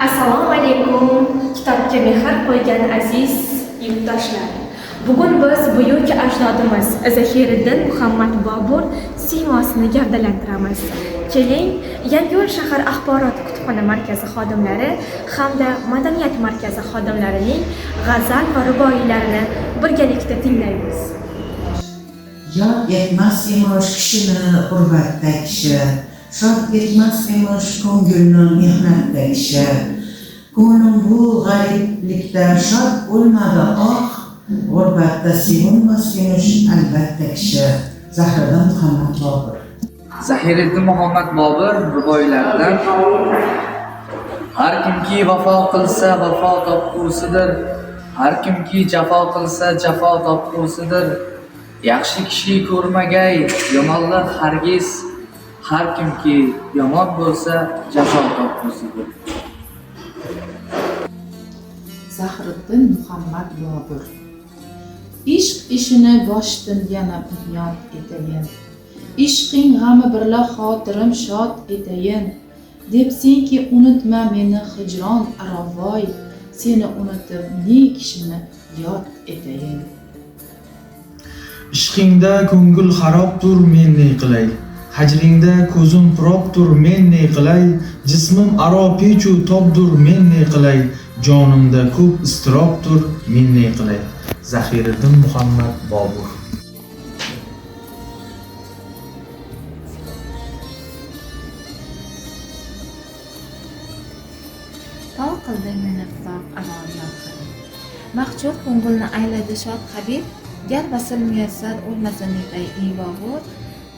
Assalomu alaykum, kitobga mehr qo'ygan aziz yurtdoshlar. Bugun biz buyuk ajdodimiz Zahiriddin Muhammad Bobur siymosini gavdalantiramiz. Keling, Yangiyo'l shahar axborot kutubxona markazi xodimlari hamda madaniyat markazi xodimlarining g'azal va ruboiylarini birgalikda tinglaymiz. Yod etmas emish kishini g'urbatda kishi, shod etmas emish ko'ngilni mehnatda kishi. Ko'nglim bu g'ariblikda shod bo'lmadi g'urbatda sevinmas emish albatta kishi. Zahiriddin Muhammad Bobur. Zahiriddin Muhammad Bobur ruboilaridan har kimki vafo qilsa vafo topqusidir, har kimki jafo qilsa jafo topqusidir. Yaxshi kishi ko'rmagay yomonlar hargiz, har kimki yomon bo'lsa jafo topqusidir. Zahiriddin Muhammad Bobur. Ishq ishini boshdan yana bunyod etayin. Ishqing g'ami birla xotirim shod etayin. Debsenki unutma meni hijron aravoy, seni unutib ne kishini yod etayin. Ishqingda ko'ngil xarobdir, men ne qilay? Hajringda ko'zim pirobdir, men ne qilay? Jismim aro pechu tobdir, men ne qilay? Jonimda ko'p istirobdir, men ne qilay? Zahiriddin Muhammad Bobur. Tol qildi meni firoq aro yoqib. Mahjub ko'ngilni ayladi shod Habib. Gar vasl muyassar o'lmasa netay ey Bobur.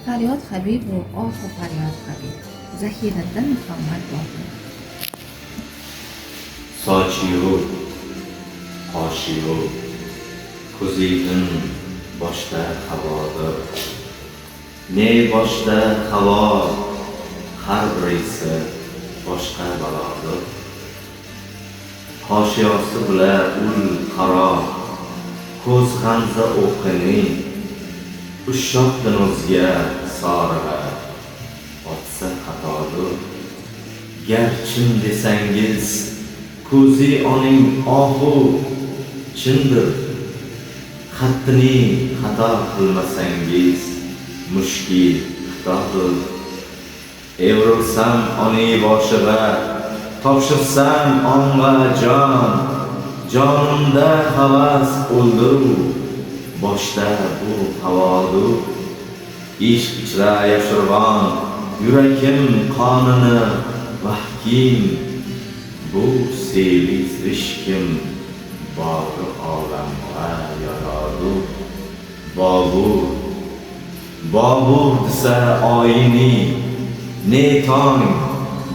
Faryod Habib u ohu faryod Habib. Zahiriddin Muhammad Bobur. Sochi yo'q, qoshi yo'q, ko'zingdan boshda havodir. Ne boshda havo, har birisi boshqa balodir. Hoshiyasi bilan ul qaro, ko'z g'amza o'qining, ushoqdan o'zga sorg'a, otsa xatodir. Gar chin desangiz, ko'zi oning ohu chindir. Xattini xato qilmasangiz, mushkil xitodir. Evrilsam oning boshiga, topshirsam onga jon, jonimda havas o'ldiru, boshda bu havodir. Ishq ichra yashirvan, yuragim qonini vahkim, bu seviz ishkim, bog'i olamga yaradur. Bobur desa oyini, ne tong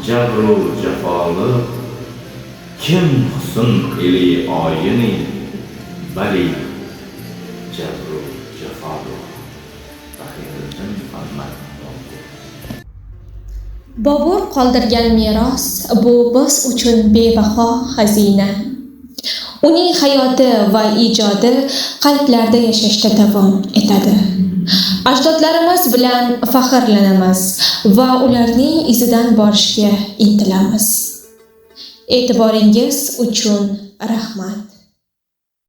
jabru jafoli, kim husn ili oyini, bali jabru jafoli. Zahiriddin Muhammad Bobur. Bobur qoldirgan meros bu biz uchun bebaho xazina. Uning hayoti va ijodi qalblarda yashashda davom etadi. Ajdodlarimiz bilan faxrlanamiz va ularning izidan borishga intilamiz. E'tiboringiz uchun rahmat.